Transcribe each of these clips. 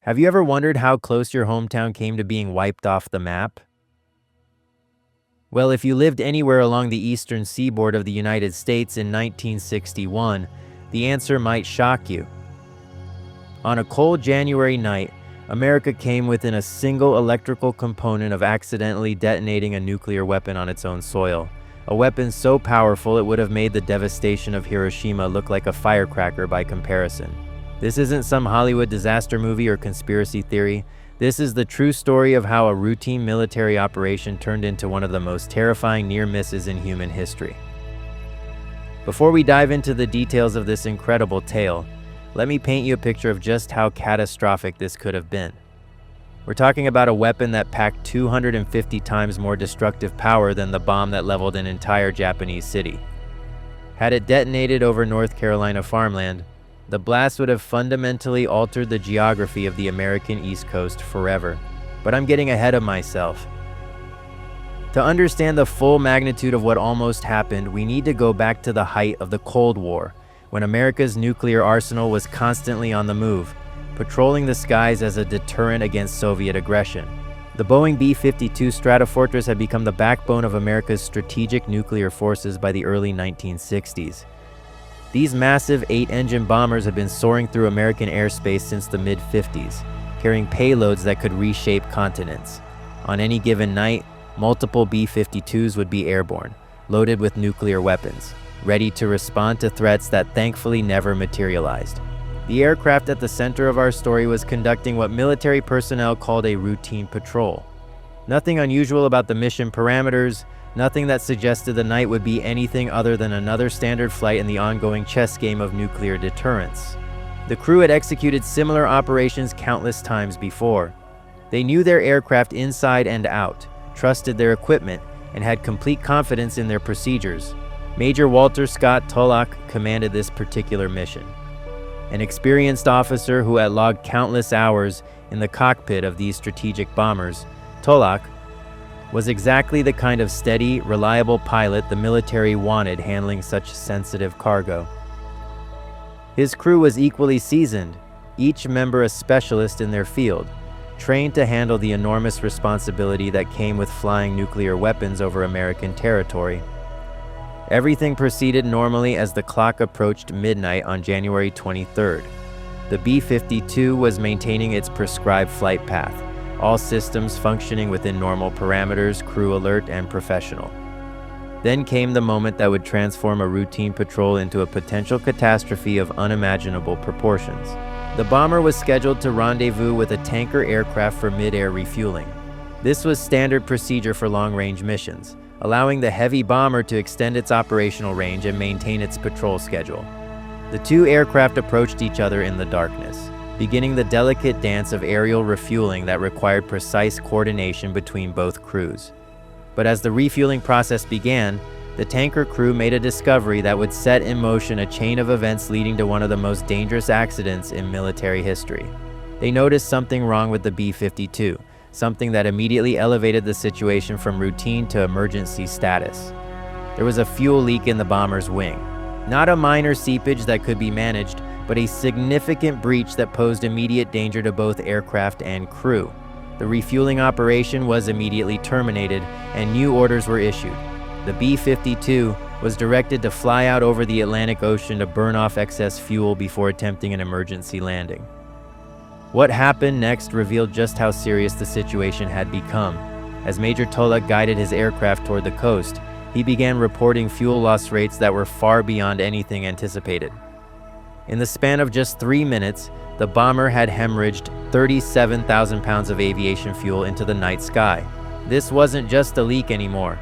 Have you ever wondered how close your hometown came to being wiped off the map? Well, if you lived anywhere along the eastern seaboard of the United States in 1961, the answer might shock you. On a cold January night, America came within a single electrical component of accidentally detonating a nuclear weapon on its own soil. A weapon so powerful it would have made the devastation of Hiroshima look like a firecracker by comparison. This isn't some Hollywood disaster movie or conspiracy theory. This is the true story of how a routine military operation turned into one of the most terrifying near misses in human history. Before we dive into the details of this incredible tale, let me paint you a picture of just how catastrophic this could have been. We're talking about a weapon that packed 250 times more destructive power than the bomb that leveled an entire Japanese city. Had it detonated over North Carolina farmland, the blast would have fundamentally altered the geography of the American East Coast forever. But I'm getting ahead of myself. To understand the full magnitude of what almost happened, we need to go back to the height of the Cold War, when America's nuclear arsenal was constantly on the move, patrolling the skies as a deterrent against Soviet aggression. The Boeing B-52 Stratofortress had become the backbone of America's strategic nuclear forces by the early 1960s. These massive 8-engine bombers had been soaring through American airspace since the mid-50s, carrying payloads that could reshape continents. On any given night, multiple B-52s would be airborne, loaded with nuclear weapons, ready to respond to threats that thankfully never materialized. The aircraft at the center of our story was conducting what military personnel called a routine patrol. Nothing unusual about the mission parameters, nothing that suggested the night would be anything other than another standard flight in the ongoing chess game of nuclear deterrence. The crew had executed similar operations countless times before. They knew their aircraft inside and out, trusted their equipment, and had complete confidence in their procedures. Major Walter Scott Tulloch commanded this particular mission. An experienced officer who had logged countless hours in the cockpit of these strategic bombers, Tulloch was exactly the kind of steady, reliable pilot the military wanted handling such sensitive cargo. His crew was equally seasoned, each member a specialist in their field, trained to handle the enormous responsibility that came with flying nuclear weapons over American territory. Everything proceeded normally as the clock approached midnight on January 23rd. The B-52 was maintaining its prescribed flight path, all systems functioning within normal parameters, crew alert and professional. Then came the moment that would transform a routine patrol into a potential catastrophe of unimaginable proportions. The bomber was scheduled to rendezvous with a tanker aircraft for mid-air refueling. This was standard procedure for long-range missions, allowing the heavy bomber to extend its operational range and maintain its patrol schedule. The two aircraft approached each other in the darkness, beginning the delicate dance of aerial refueling that required precise coordination between both crews. But as the refueling process began, the tanker crew made a discovery that would set in motion a chain of events leading to one of the most dangerous accidents in military history. They noticed something wrong with the B-52, something that immediately elevated the situation from routine to emergency status. There was a fuel leak in the bomber's wing. Not a minor seepage that could be managed, but a significant breach that posed immediate danger to both aircraft and crew. The refueling operation was immediately terminated, and new orders were issued. The B-52 was directed to fly out over the Atlantic Ocean to burn off excess fuel before attempting an emergency landing. What happened next revealed just how serious the situation had become. As Major Tulloch guided his aircraft toward the coast, he began reporting fuel loss rates that were far beyond anything anticipated. In the span of just 3 minutes, the bomber had hemorrhaged 37,000 pounds of aviation fuel into the night sky. This wasn't just a leak anymore.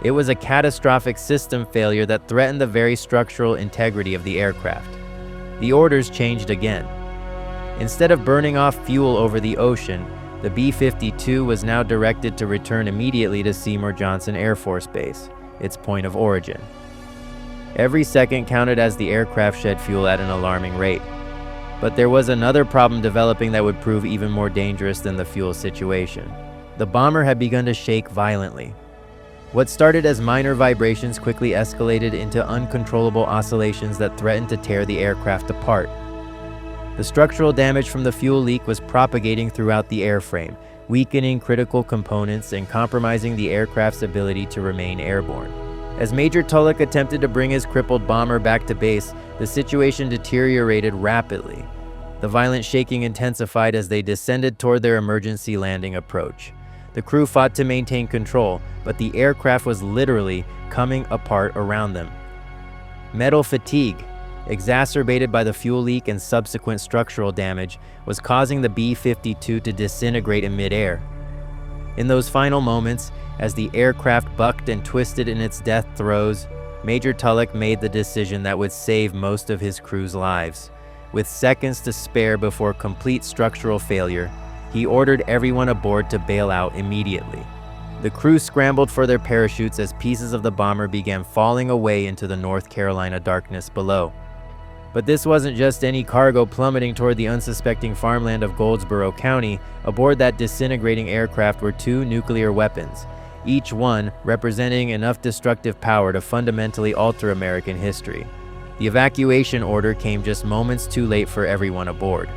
It was a catastrophic system failure that threatened the very structural integrity of the aircraft. The orders changed again. Instead of burning off fuel over the ocean, the B-52 was now directed to return immediately to Seymour Johnson Air Force Base, its point of origin. Every second counted as the aircraft shed fuel at an alarming rate. But there was another problem developing that would prove even more dangerous than the fuel situation. The bomber had begun to shake violently. What started as minor vibrations quickly escalated into uncontrollable oscillations that threatened to tear the aircraft apart. The structural damage from the fuel leak was propagating throughout the airframe, weakening critical components and compromising the aircraft's ability to remain airborne. As Major Tulloch attempted to bring his crippled bomber back to base, the situation deteriorated rapidly. The violent shaking intensified as they descended toward their emergency landing approach. The crew fought to maintain control, but the aircraft was literally coming apart around them. Metal fatigue, exacerbated by the fuel leak and subsequent structural damage, was causing the B-52 to disintegrate in midair. In those final moments, as the aircraft bucked and twisted in its death throes, Major Tulloch made the decision that would save most of his crew's lives. With seconds to spare before complete structural failure, he ordered everyone aboard to bail out immediately. The crew scrambled for their parachutes as pieces of the bomber began falling away into the North Carolina darkness below. But this wasn't just any cargo plummeting toward the unsuspecting farmland of Goldsboro County. Aboard that disintegrating aircraft were 2 nuclear weapons, each one representing enough destructive power to fundamentally alter American history. The evacuation order came just moments too late for everyone aboard.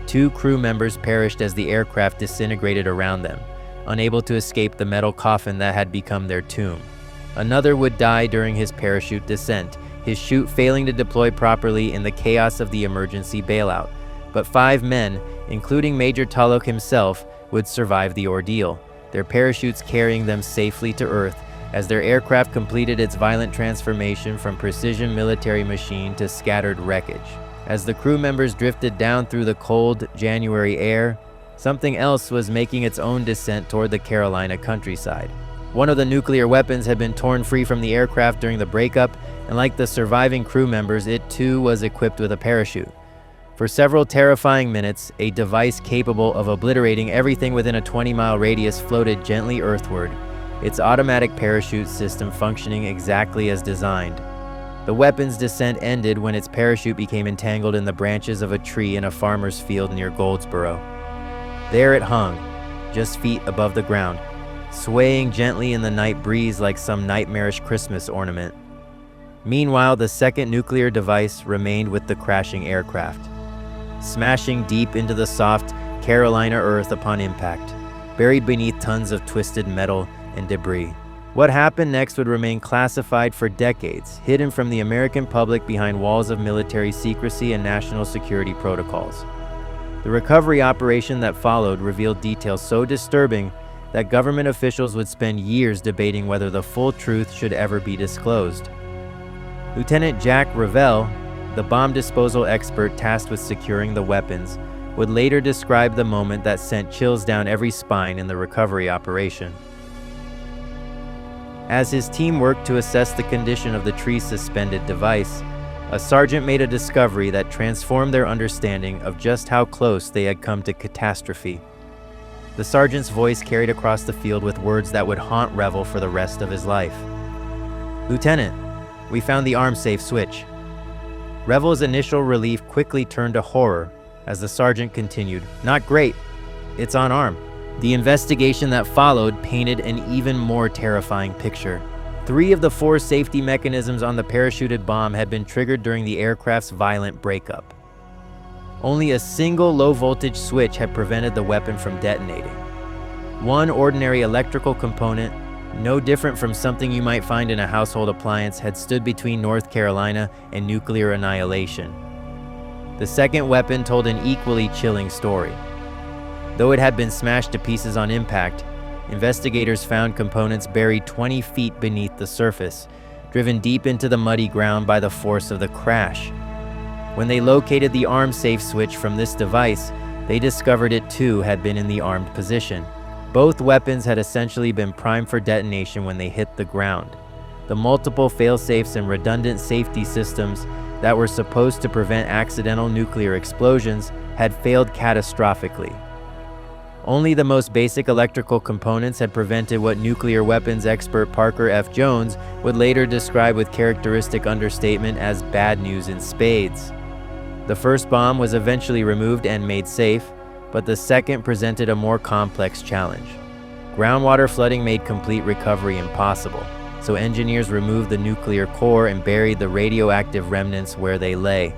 2 crew members perished as the aircraft disintegrated around them, unable to escape the metal coffin that had become their tomb. Another would die during his parachute descent, his chute failing to deploy properly in the chaos of the emergency bailout. But 5 men, including Major Tulloch himself, would survive the ordeal, their parachutes carrying them safely to Earth as their aircraft completed its violent transformation from precision military machine to scattered wreckage. As the crew members drifted down through the cold January air, something else was making its own descent toward the Carolina countryside. One of the nuclear weapons had been torn free from the aircraft during the breakup, and like the surviving crew members, it too was equipped with a parachute. For several terrifying minutes, a device capable of obliterating everything within a 20-mile radius floated gently earthward, its automatic parachute system functioning exactly as designed. The weapon's descent ended when its parachute became entangled in the branches of a tree in a farmer's field near Goldsboro. There it hung, just feet above the ground, swaying gently in the night breeze like some nightmarish Christmas ornament. Meanwhile, the second nuclear device remained with the crashing aircraft, smashing deep into the soft Carolina earth upon impact, buried beneath tons of twisted metal and debris. What happened next would remain classified for decades, hidden from the American public behind walls of military secrecy and national security protocols. The recovery operation that followed revealed details so disturbing that government officials would spend years debating whether the full truth should ever be disclosed. Lieutenant Jack Revell, the bomb disposal expert tasked with securing the weapons, would later describe the moment that sent chills down every spine in the recovery operation. As his team worked to assess the condition of the tree-suspended device, a sergeant made a discovery that transformed their understanding of just how close they had come to catastrophe. The sergeant's voice carried across the field with words that would haunt Revell for the rest of his life. "Lieutenant, we found the arm-safe switch." Revell's initial relief quickly turned to horror as the sergeant continued, "Not great. It's on arm." The investigation that followed painted an even more terrifying picture. 3 of the 4 safety mechanisms on the parachuted bomb had been triggered during the aircraft's violent breakup. Only a single low-voltage switch had prevented the weapon from detonating. One ordinary electrical component, no different from something you might find in a household appliance, had stood between North Carolina and nuclear annihilation. The second weapon told an equally chilling story. Though it had been smashed to pieces on impact, investigators found components buried 20 feet beneath the surface, driven deep into the muddy ground by the force of the crash. When they located the arm-safe switch from this device, they discovered it too had been in the armed position. Both weapons had essentially been primed for detonation when they hit the ground. The multiple fail-safes and redundant safety systems that were supposed to prevent accidental nuclear explosions had failed catastrophically. Only the most basic electrical components had prevented what nuclear weapons expert Parker F. Jones would later describe with characteristic understatement as bad news in spades. The first bomb was eventually removed and made safe, but the second presented a more complex challenge. Groundwater flooding made complete recovery impossible, so engineers removed the nuclear core and buried the radioactive remnants where they lay.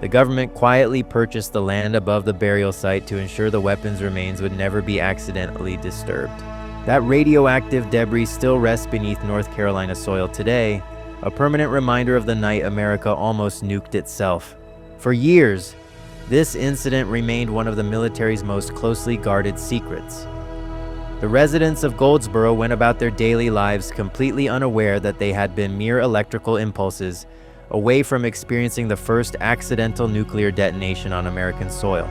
The government quietly purchased the land above the burial site to ensure the weapons' remains would never be accidentally disturbed. That radioactive debris still rests beneath North Carolina soil today, a permanent reminder of the night America almost nuked itself. For years, this incident remained one of the military's most closely guarded secrets. The residents of Goldsboro went about their daily lives completely unaware that they had been mere electrical impulses away from experiencing the first accidental nuclear detonation on American soil.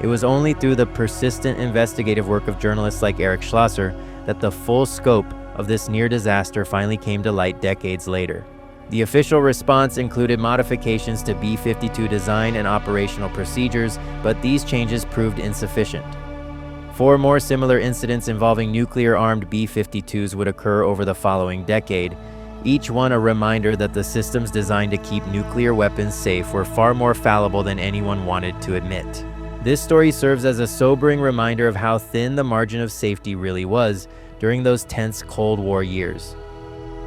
It was only through the persistent investigative work of journalists like Eric Schlosser that the full scope of this near disaster finally came to light decades later. The official response included modifications to B-52 design and operational procedures, but these changes proved insufficient. 4 more similar incidents involving nuclear-armed B-52s would occur over the following decade, each one a reminder that the systems designed to keep nuclear weapons safe were far more fallible than anyone wanted to admit. This story serves as a sobering reminder of how thin the margin of safety really was during those tense Cold War years.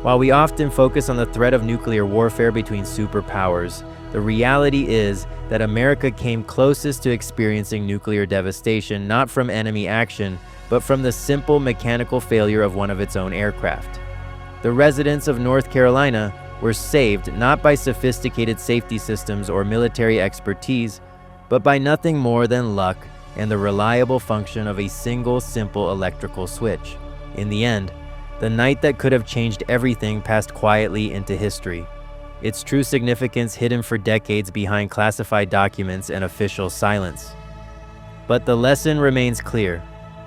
While we often focus on the threat of nuclear warfare between superpowers, the reality is that America came closest to experiencing nuclear devastation not from enemy action, but from the simple mechanical failure of one of its own aircraft. The residents of North Carolina were saved not by sophisticated safety systems or military expertise, but by nothing more than luck and the reliable function of a single simple electrical switch. In the end, the night that could have changed everything passed quietly into history, its true significance hidden for decades behind classified documents and official silence. But the lesson remains clear.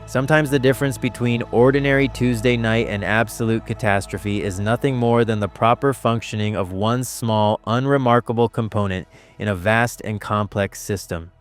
Sometimes the difference between ordinary Tuesday night and absolute catastrophe is nothing more than the proper functioning of one small, unremarkable component in a vast and complex system.